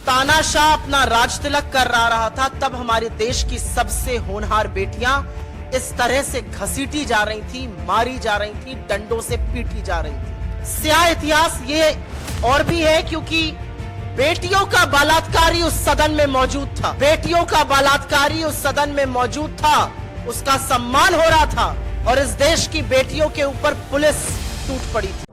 तानाशाह अपना राज तिलक कर रहा था, तब हमारे देश की सबसे होनहार बेटियां इस तरह से घसीटी जा रही थी, मारी जा रही थी, डंडों से पीटी जा रही थी। स्याह इतिहास ये और भी है क्योंकि बेटियों का बलात्कारी उस सदन में मौजूद था, बेटियों का बलात्कारी उस सदन में मौजूद था, उसका सम्मान हो रहा था और इस देश की बेटियों के ऊपर पुलिस टूट पड़ी थी।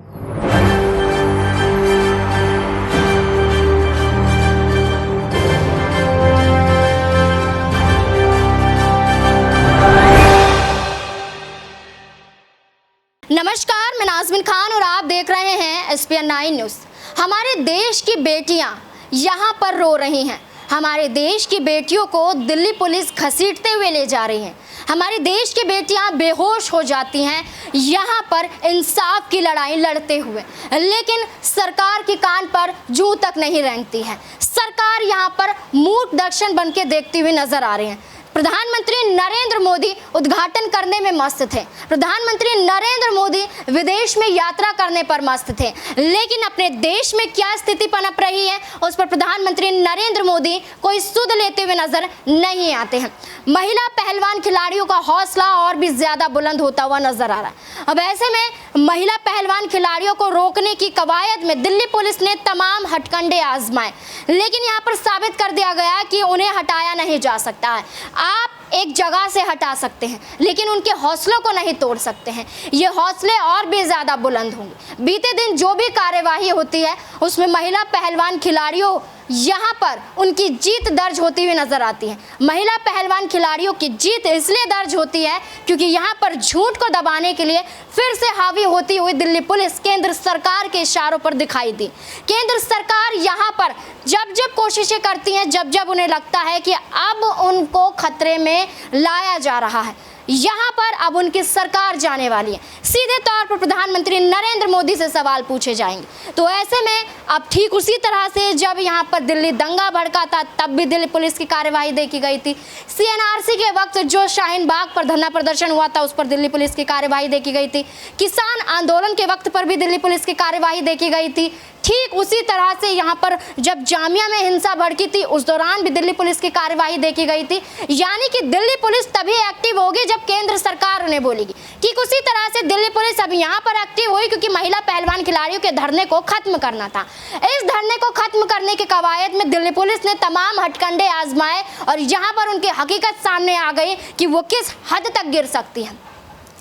नमस्कार, मैं नाज़मीन खान और आप देख रहे हैं SPN9 न्यूज़। हमारे देश की बेटियां यहां पर रो रही हैं। हमारे देश की बेटियों को दिल्ली पुलिस घसीटते हुए ले जा रही है। हमारे देश की बेटियां बेहोश हो जाती हैं यहाँ पर इंसाफ की लड़ाई लड़ते हुए, लेकिन सरकार के कान पर जूं तक नहीं रेंगती है। सरकार यहाँ पर मूक दर्शन बन के देखती हुई नजर आ रही है। प्रधानमंत्री नरेंद्र मोदी उद्घाटन करने में मस्त थे, प्रधानमंत्री नरेंद्र मोदी विदेश में यात्रा करने पर मस्त थे, लेकिन अपने देश में क्या स्थिति पनप रही है उस पर प्रधानमंत्री नरेंद्र मोदी कोई सुध लेते हुए नजर नहीं आते हैं। महिला पहलवान खिलाड़ियों का हौसला और भी ज्यादा बुलंद होता हुआ नजर आ रहा है। अब ऐसे में महिला पहलवान खिलाड़ियों को रोकने की कवायद में दिल्ली पुलिस ने तमाम हथकंडे आजमाए, लेकिन यहाँ पर साबित कर दिया गया कि उन्हें हटाया नहीं जा सकता है। आप एक जगह से हटा सकते हैं, लेकिन उनके हौसलों को नहीं तोड़ सकते हैं। ये हौसले और भी ज्यादा बुलंद होंगे। बीते दिन जो भी कार्यवाही होती है उसमें महिला पहलवान खिलाड़ियों यहाँ पर उनकी जीत दर्ज होती हुई नजर आती है। महिला पहलवान खिलाड़ियों की जीत इसलिए दर्ज होती है क्योंकि यहाँ पर झूठ को दबाने के लिए फिर से हावी होती हुई दिल्ली पुलिस केंद्र सरकार के इशारों पर दिखाई दी। केंद्र सरकार यहाँ पर जब जब कोशिशें करती हैं, जब जब उन्हें लगता है कि अब उनको खतरे में लाया जा रहा है, यहाँ पर अब उनकी सरकार जाने वाली है। सीधे तौर पर प्रधानमंत्री नरेंद्र मोदी से सवाल पूछे जाएंगे। तो ऐसे में अब ठीक उसी तरह से जब यहाँ पर दिल्ली दंगा भड़का था तब भी दिल्ली पुलिस की कार्यवाही देखी गई थी। CNRC के वक्त जो शाहीन बाग पर धरना प्रदर्शन हुआ था उस पर दिल्ली पुलिस की कार्यवाही देखी गई थी। किसान आंदोलन के वक्त पर भी दिल्ली पुलिस की कार्यवाही देखी गई थी। ठीक उसी तरह से यहाँ पर जब जामिया में हिंसा भड़की थी उस दौरान भी दिल्ली पुलिस की कार्यवाही देखी गई थी। यानी कि दिल्ली पुलिस तभी एक्टिव होगी जब केंद्र सरकार उन्हें बोलेगी। ठीक उसी तरह से दिल्ली पुलिस अब यहाँ पर एक्टिव हुई क्योंकि महिला पहलवान खिलाड़ियों के धरने को खत्म करना था। इस धरने को खत्म करने के कवायद में दिल्ली पुलिस ने तमाम हथकंडे आजमाए और यहाँ पर उनकी हकीकत सामने आ गई कि वो किस हद तक गिर सकती है।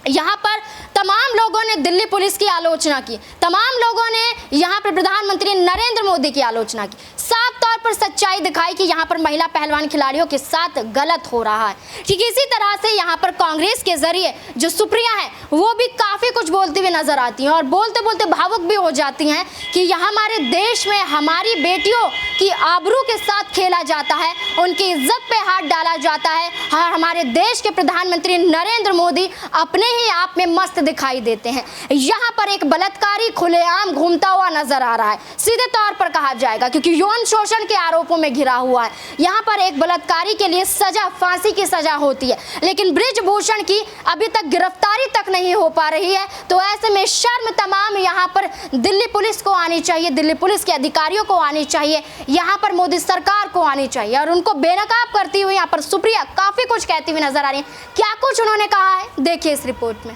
यहाँ पर तमाम लोगों ने दिल्ली पुलिस की आलोचना की, तमाम लोगों ने यहाँ पर प्रधानमंत्री नरेंद्र मोदी की आलोचना की, साफ तौर पर सच्चाई दिखाई कि यहाँ पर महिला पहलवान खिलाड़ियों के साथ गलत हो रहा है। ठीक इसी तरह से यहाँ पर कांग्रेस के जरिए जो सुप्रिया है वो भी काफ़ी कुछ बोलती हुई नजर आती हैं और बोलते बोलते भावुक भी हो जाती हैं कि यहाँ हमारे देश में हमारी बेटियों की आबरू के साथ खेला जाता है, उनकी इज्जत पे हाथ डाला जाता है। और हमारे देश के प्रधानमंत्री नरेंद्र मोदी अपने ही आप में मस्त दिखाई देते हैं। यहाँ पर एक बलात्कारी खुलेआम घूमता हुआ नजर आ रहा है, सीधे तौर पर कहा जाएगा, क्योंकि यौन शोषण के आरोपों में घिरा हुआ है। यहाँ पर एक बलात्कारी के लिए सजा फांसी की सजा होती है, लेकिन बृजभूषण की अभी तक गिरफ्तारी तक नहीं हो पा रही है। तो ऐसे में शर्म तमाम यहाँ पर दिल्ली पुलिस को आनी चाहिए, दिल्ली पुलिस के अधिकारियों को आनी चाहिए, यहाँ पर मोदी सरकार को आनी चाहिए। और उनको बेनकाब करती हुई यहाँ पर सुप्रिया काफी कुछ कहती हुई नजर आ रही है। क्या कुछ उन्होंने कहा है देखिए इस रिपोर्ट में।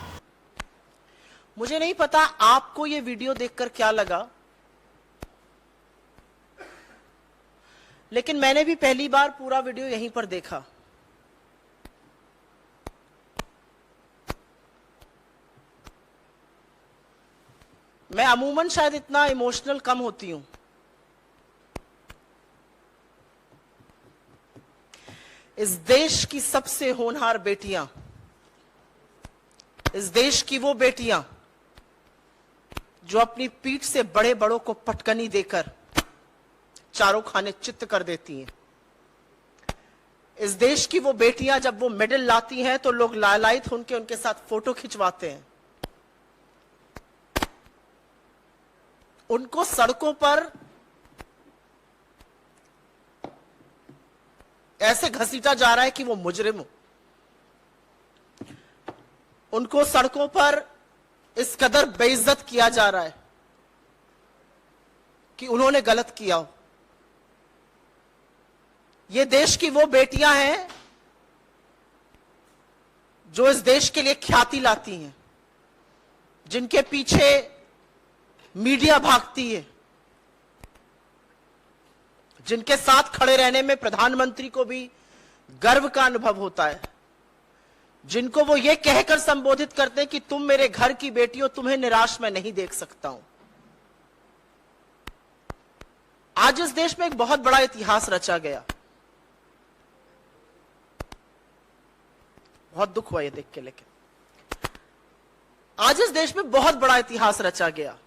मुझे नहीं पता आपको ये वीडियो देखकर क्या लगा, लेकिन मैंने भी पहली बार पूरा वीडियो यहीं पर देखा। मैं अमूमन शायद इतना इमोशनल कम होती हूं। इस देश की सबसे होनहार बेटियां, इस देश की वो बेटियां जो अपनी पीठ से बड़े बड़ों को पटकनी देकर चारों खाने चित्त कर देती हैं। इस देश की वो बेटियां जब वो मेडल लाती हैं तो लोग लालायित होकर उनके साथ फोटो खिंचवाते हैं। उनको सड़कों पर ऐसे घसीटा जा रहा है कि वो मुजरिम हो। उनको सड़कों पर इस कदर बेइज्जत किया जा रहा है कि उन्होंने गलत किया हो। ये देश की वो बेटियां हैं जो इस देश के लिए ख्याति लाती हैं, जिनके पीछे मीडिया भागती है, जिनके साथ खड़े रहने में प्रधानमंत्री को भी गर्व का अनुभव होता है, जिनको वो ये कहकर संबोधित करते हैं कि तुम मेरे घर की बेटी हो, तुम्हें निराश मैं नहीं देख सकता हूं। आज इस देश में एक बहुत बड़ा इतिहास रचा गया। बहुत दुख हुआ ये देख के, लेकिन आज इस देश में बहुत बड़ा इतिहास रचा गया।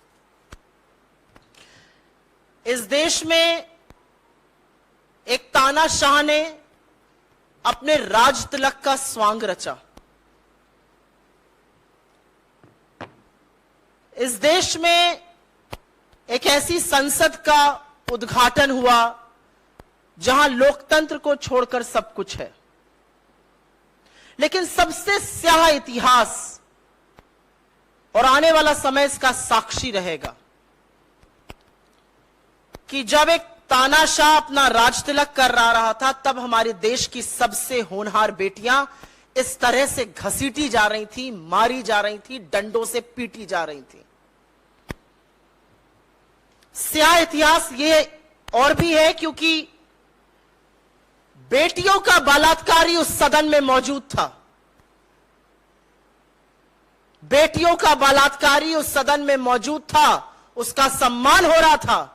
इस देश में एक तानाशाह ने अपने राज तिलक का स्वांग रचा। इस देश में एक ऐसी संसद का उद्घाटन हुआ जहां लोकतंत्र को छोड़कर सब कुछ है। लेकिन सबसे स्याह इतिहास और आने वाला समय इसका साक्षी रहेगा कि जब एक तानाशाह अपना राज तिलक कर रहा था, तब हमारे देश की सबसे होनहार बेटियां इस तरह से घसीटी जा रही थी, मारी जा रही थी, डंडों से पीटी जा रही थी। स्याह इतिहास ये और भी है क्योंकि बेटियों का बलात्कारी उस सदन में मौजूद था। बेटियों का बलात्कारी उस सदन में मौजूद था, उसका सम्मान हो रहा था,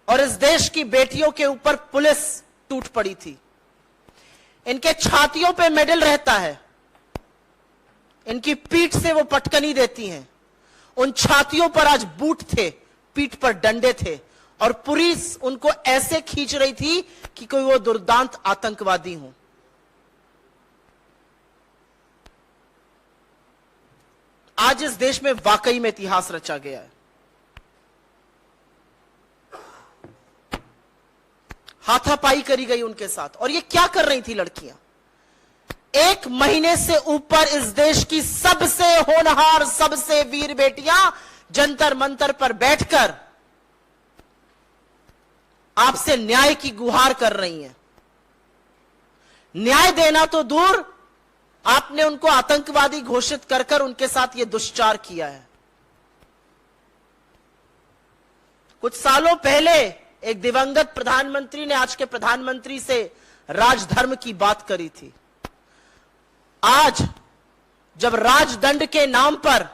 और इस देश की बेटियों के ऊपर पुलिस टूट पड़ी थी। इनके छातियों पे मेडल रहता है, इनकी पीठ से वो पटकनी देती हैं। उन छातियों पर आज बूट थे, पीठ पर डंडे थे, और पुलिस उनको ऐसे खींच रही थी कि कोई वो दुर्दांत आतंकवादी हो। आज इस देश में वाकई में इतिहास रचा गया है। हाथापाई करी गई उनके साथ। और ये क्या कर रही थी लड़कियां? एक महीने से ऊपर इस देश की सबसे होनहार, सबसे वीर बेटियां जंतर मंतर पर बैठकर आपसे न्याय की गुहार कर रही हैं। न्याय देना तो दूर, आपने उनको आतंकवादी घोषित कर कर उनके साथ यह दुष्चार किया है। कुछ सालों पहले एक दिवंगत प्रधानमंत्री ने आज के प्रधानमंत्री से राजधर्म की बात करी थी। आज जब राजदंड के नाम पर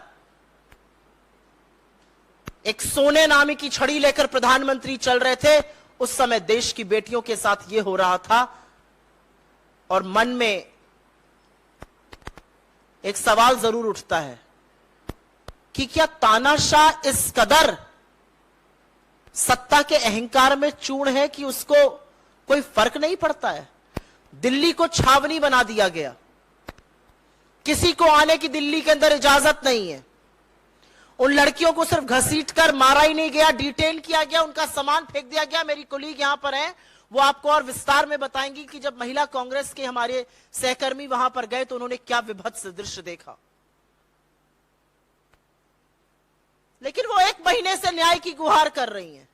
एक सोने नामी की छड़ी लेकर प्रधानमंत्री चल रहे थे, उस समय देश की बेटियों के साथ यह हो रहा था। और मन में एक सवाल जरूर उठता है कि क्या तानाशाह इस कदर सत्ता के अहंकार में चूर्ण है कि उसको कोई फर्क नहीं पड़ता है? दिल्ली को छावनी बना दिया गया, किसी को आने की दिल्ली के अंदर इजाजत नहीं है। उन लड़कियों को सिर्फ घसीटकर मारा ही नहीं गया, डिटेन किया गया, उनका सामान फेंक दिया गया। मेरी कोलीग यहां पर हैं, वो आपको और विस्तार में बताएंगी कि जब महिला कांग्रेस के हमारे सहकर्मी वहां पर गए तो उन्होंने क्या विभत्स दृश्य देखा। लेकिन वो एक महीने से न्याय की गुहार कर रही हैं,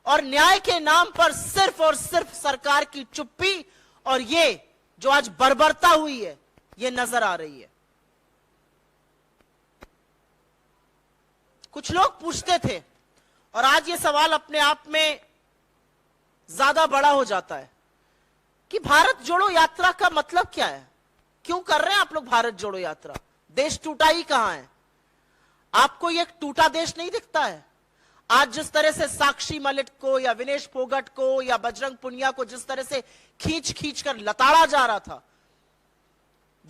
और न्याय के नाम पर सिर्फ और सिर्फ सरकार की चुप्पी और ये जो आज बर्बरता हुई है, ये नजर आ रही है। कुछ लोग पूछते थे, और आज ये सवाल अपने आप में ज्यादा बड़ा हो जाता है कि भारत जोड़ो यात्रा का मतलब क्या है? क्यों कर रहे हैं आप लोग भारत जोड़ो यात्रा? देश टूटा ही कहां है? आपको ये टूटा देश नहीं दिखता है? आज जिस तरह से साक्षी मलिक को या विनेश फोगट को या बजरंग पुनिया को जिस तरह से खींच खींच कर लताड़ा जा रहा था,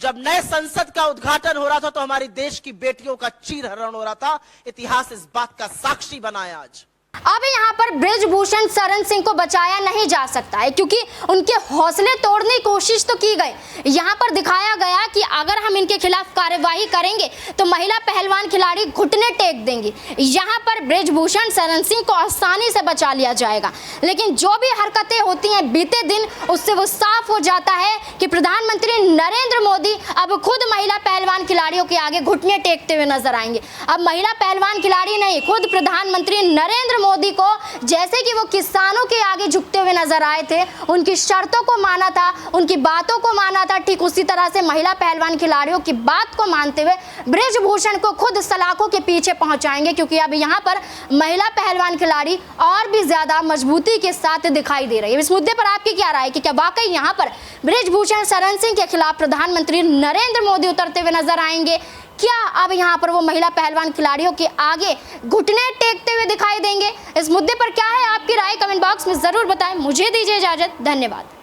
जब नए संसद का उद्घाटन हो रहा था तो हमारे देश की बेटियों का चीरहरण हो रहा था। इतिहास इस बात का साक्षी बना है आज। अब यहाँ पर बृजभूषण शरण सिंह को बचाया नहीं जा सकता है क्योंकि उनके हौसले तोड़ने की कोशिश तो की गई। यहाँ पर दिखाया गया कि अगर हम इनके खिलाफ कार्यवाही करेंगे तो महिला पहलवान खिलाड़ी घुटने टेक देंगी। यहाँ पर बृजभूषण शरण सिंह को आसानी से बचा लिया जाएगा, लेकिन जो भी हरकतें होती हैं बीते दिन, उससे वो साफ हो जाता है कि प्रधानमंत्री नरेंद्र मोदी अब खुद महिला पहलवान खिलाड़ियों के आगे घुटने टेकते हुए नजर आएंगे। अब महिला पहलवान खिलाड़ी नहीं, खुद प्रधानमंत्री नरेंद्र मोदी को जैसे कि वो किसानों के आगे झुकते हुए नजर आए थे, उनकी शर्तों को माना था, उनकी बातों को माना था, ठीक उसी तरह से महिला पहलवान खिलाड़ियों की बात को मानते हुए बृजभूषण को खुद सलाखों के पीछे पहुंचाएंगे, क्योंकि अब यहाँ पर महिला पहलवान खिलाड़ी और भी ज्यादा मजबूती के साथ दिखाई दे रही है। इस मुद्दे पर आपकी क्या राय है कि क्या वाकई यहाँ पर बृजभूषण शरण सिंह के खिलाफ प्रधानमंत्री नरेंद्र मोदी उतरते हुए नजर आएंगे? क्या अब यहाँ पर वो महिला पहलवान खिलाड़ियों के आगे घुटने टेकते हुए दिखाई देंगे? इस मुद्दे पर क्या है आपकी राय? कमेंट बॉक्स में जरूर बताएं। मुझे दीजिए इजाजत। धन्यवाद।